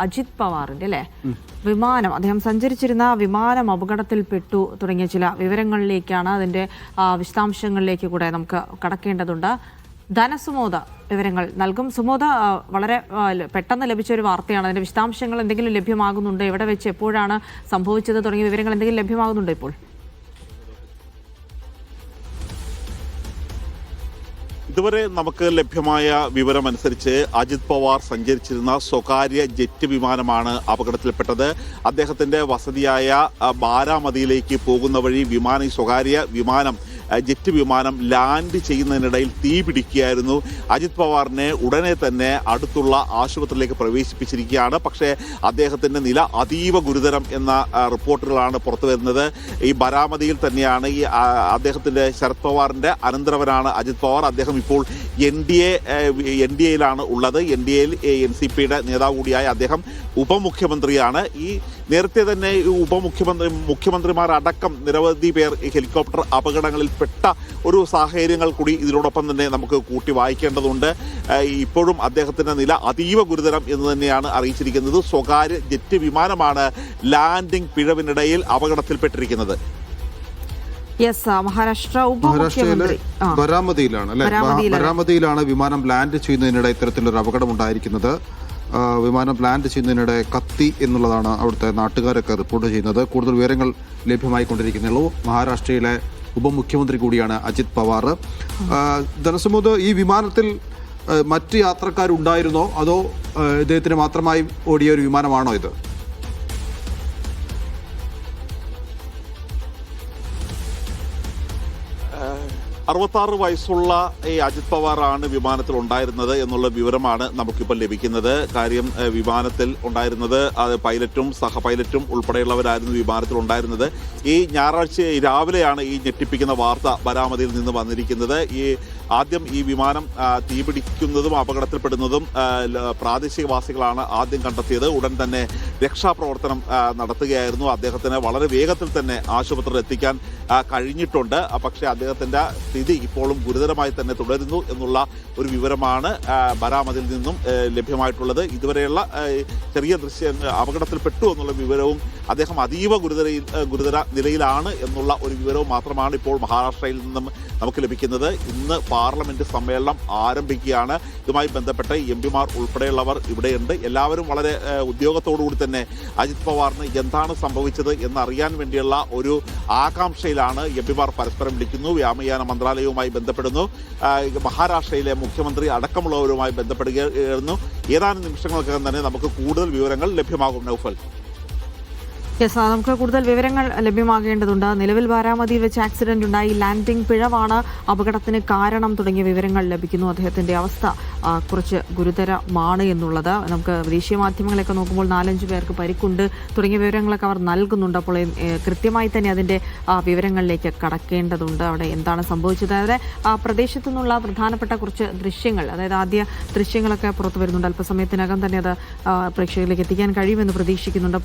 അജിത് പവാറിന്റെ അല്ലേ വിമാനം അദ്ദേഹം സഞ്ചരിച്ചിരുന്ന വിമാനം അപകടത്തിൽപ്പെട്ടു തുടങ്ങിയ ചില വിവരങ്ങളിലേക്കാണ് അതിന്റെ വിശദാംശങ്ങളിലേക്ക് കൂടെ നമുക്ക് കടക്കേണ്ടതുണ്ട്. ധനസുമോദ വിവരങ്ങൾ നൽകും. സുമോദ, വളരെ പെട്ടെന്ന് ലഭിച്ച ഒരു വാർത്തയാണ്. അതിന്റെ വിശദാംശങ്ങൾ എന്തെങ്കിലും ലഭ്യമാകുന്നുണ്ട്? എവിടെ വെച്ച് എപ്പോഴാണ് സംഭവിച്ചത് തുടങ്ങിയ വിവരങ്ങൾ എന്തെങ്കിലും ലഭ്യമാകുന്നുണ്ടോ ഇപ്പോൾ? ഇതുവരെ നമുക്ക് ലഭ്യമായ വിവരമനുസരിച്ച് അജിത് പവാർ സഞ്ചരിച്ചിരുന്ന സ്വകാര്യ ജെറ്റ് വിമാനമാണ് അപകടത്തിൽപ്പെട്ടത്. അദ്ദേഹത്തിന്റെ വസതിയായ ബാരാമതിയിലേക്ക് പോകുന്ന വഴി സ്വകാര്യ വിമാനം ജെറ്റ് വിമാനം ലാൻഡ് ചെയ്യുന്നതിനിടയിൽ തീ പിടിക്കുകയായിരുന്നു. അജിത് പവാറിനെ ഉടനെ തന്നെ അടുത്തുള്ള ആശുപത്രിയിലേക്ക് പ്രവേശിപ്പിച്ചിരിക്കുകയാണ്. പക്ഷേ അദ്ദേഹത്തിൻ്റെ നില അതീവ ഗുരുതരം എന്ന റിപ്പോർട്ടുകളാണ് പുറത്തു വരുന്നത്. ഈ ബാരാമതിയിൽ തന്നെയാണ് അദ്ദേഹത്തിൻ്റെ ശരത് പവാറിൻ്റെ അനന്തരവനാണ് അജിത് പവാർ. അദ്ദേഹം ഇപ്പോൾ എൻ ഡി എയിലാണ് ഉള്ളത്. എൻ ഡി എയിൽ NCPയുടെ നേതാവ് കൂടിയായ അദ്ദേഹം ഉപമുഖ്യമന്ത്രിയാണ്. ഈ നേരത്തെ തന്നെ മുഖ്യമന്ത്രിമാരടക്കം നിരവധി പേർ ഹെലികോപ്റ്റർ അപകടങ്ങളിൽ പെട്ട ഒരു സാഹചര്യങ്ങൾ കൂടി ഇതിനോടൊപ്പം തന്നെ നമുക്ക് കൂട്ടി വായിക്കേണ്ടതുണ്ട്. ഇപ്പോഴും അദ്ദേഹത്തിൻ്റെ നില അതീവ ഗുരുതരം എന്ന് തന്നെയാണ് അറിയിച്ചിരിക്കുന്നത്. സ്വകാര്യ ജെറ്റ് വിമാനമാണ് ലാൻഡിംഗ് പിഴവിനിടയിൽ അപകടത്തിൽപ്പെട്ടിരിക്കുന്നത്. മഹാരാഷ്ട്ര ഉപമുഖ്യമന്ത്രി ബരാമതിയിലാണ് വിമാനം ലാൻഡ് ചെയ്യുന്നതിനിടെ ഇത്തരത്തിലൊരു അപകടം ഉണ്ടായിരിക്കുന്നത്. വിമാനം ലാൻഡ് ചെയ്യുന്നതിനിടെ കത്തി എന്നുള്ളതാണ് അവിടുത്തെ നാട്ടുകാരൊക്കെ റിപ്പോർട്ട് ചെയ്യുന്നത്. കൂടുതൽ വിവരങ്ങൾ ലഭ്യമായിക്കൊണ്ടിരിക്കുന്നുള്ളൂ. മഹാരാഷ്ട്രയിലെ ഉപമുഖ്യമന്ത്രി കൂടിയാണ് അജിത് പവാർ. ധനസുമോദ്, ഈ വിമാനത്തിൽ മറ്റ് യാത്രക്കാരുണ്ടായിരുന്നോ അതോ ഇദ്ദേഹത്തിന് മാത്രമായി ഓടിയ ഒരു വിമാനമാണോ ഇത്? 66 വയസ്സുള്ള ഈ അജിത് പവാറാണ് വിമാനത്തിൽ ഉണ്ടായിരുന്നത് എന്നുള്ള വിവരമാണ് നമുക്കിപ്പോൾ ലഭിക്കുന്നത്. കാര്യം വിമാനത്തിൽ ഉണ്ടായിരുന്നത് പൈലറ്റും സഹ പൈലറ്റും ഉൾപ്പെടെയുള്ളവരായിരുന്നു വിമാനത്തിൽ ഉണ്ടായിരുന്നത്. ഈ ഞായറാഴ്ച രാവിലെയാണ് ഈ ഞെട്ടിപ്പിക്കുന്ന വാർത്ത ബാരാമതിയിൽ നിന്ന് വന്നിരിക്കുന്നത്. ആദ്യം ഈ വിമാനം തീപിടിക്കുന്നതും അപകടത്തിൽപ്പെടുന്നതും പ്രാദേശികവാസികളാണ് ആദ്യം കണ്ടെത്തിയത്. ഉടൻ തന്നെ രക്ഷാപ്രവർത്തനം നടത്തുകയായിരുന്നു. അദ്ദേഹത്തിന് വളരെ വേഗത്തിൽ തന്നെ ആശുപത്രിയിൽ എത്തിക്കാൻ കഴിഞ്ഞിട്ടുണ്ട്. പക്ഷേ അദ്ദേഹത്തിൻ്റെ സ്ഥിതി ഇപ്പോഴും ഗുരുതരമായി തന്നെ തുടരുന്നു എന്നുള്ള ഒരു വിവരമാണ് ബാരാമതിയിൽ നിന്നും ലഭ്യമായിട്ടുള്ളത്. ഇതുവരെയുള്ള ചെറിയ ദൃശ്യങ്ങൾ അപകടത്തിൽപ്പെട്ടു എന്നുള്ള വിവരവും അദ്ദേഹം അതീവ ഗുരുതര നിലയിലാണ് എന്നുള്ള ഒരു വിവരവും മാത്രമാണ് ഇപ്പോൾ മഹാരാഷ്ട്രയിൽ നിന്നും നമുക്ക് ലഭിക്കുന്നത്. ഇന്ന് പാർലമെന്റ് സമ്മേളനം ആരംഭിക്കുകയാണ്. ഇതുമായി ബന്ധപ്പെട്ട് MP-മാർ ഉൾപ്പെടെയുള്ളവർ ഇവിടെയുണ്ട്. എല്ലാവരും വളരെ ഉദ്യോഗത്തോടുകൂടി തന്നെ അജിത് പവാറിന് എന്താണ് സംഭവിച്ചത് എന്നറിയാൻ വേണ്ടിയുള്ള ഒരു ആകാംക്ഷയിലാണ് MP-മാർ പരസ്പരം വിളിക്കുന്നു. വ്യോമയാന മന്ത്രാലയവുമായി ബന്ധപ്പെടുന്നു. മഹാരാഷ്ട്രയിലെ മുഖ്യമന്ത്രി അടക്കമുള്ളവരുമായി ബന്ധപ്പെടുകയായിരുന്നു. ഏതാനും നിമിഷങ്ങൾക്കകം തന്നെ നമുക്ക് കൂടുതൽ വിവരങ്ങൾ ലഭ്യമാകും. നൗഫൽ, നമുക്ക് കൂടുതൽ വിവരങ്ങൾ ലഭ്യമാകേണ്ടതുണ്ട്. നിലവിൽ ബാരാമതിയിൽ വെച്ച് ആക്സിഡന്റ് ഉണ്ടായി, ലാൻഡിംഗ് പിഴവാണ് അപകടത്തിന് കാരണം തുടങ്ങിയ വിവരങ്ങൾ ലഭിക്കുന്നു. അദ്ദേഹത്തിന്റെ അവസ്ഥ കുറച്ച് ഗുരുതരമാണ് എന്നുള്ളത് നമുക്ക് ദേശീയ മാധ്യമങ്ങളൊക്കെ നോക്കുമ്പോൾ 4-5 പേർക്ക് പരിക്കുണ്ട് തുടങ്ങിയ വിവരങ്ങളൊക്കെ അവർ നൽകുന്നുണ്ട്. അപ്പോൾ കൃത്യമായി തന്നെ അതിന്റെ വിവരങ്ങളിലേക്ക് കടക്കേണ്ടതുണ്ട്. അവിടെ എന്താണ് സംഭവിച്ചത്? അതായത് പ്രദേശത്തു നിന്നുള്ള പ്രധാനപ്പെട്ട കുറച്ച് ദൃശ്യങ്ങൾ, അതായത് ആദ്യ ദൃശ്യങ്ങളൊക്കെ പുറത്തു വരുന്നുണ്ട്. അല്പസമയത്തിനകം തന്നെ അത് പ്രേക്ഷകരിലേക്ക് എത്തിക്കാൻ കഴിയുമെന്ന് പ്രതീക്ഷിക്കുന്നുണ്ട്.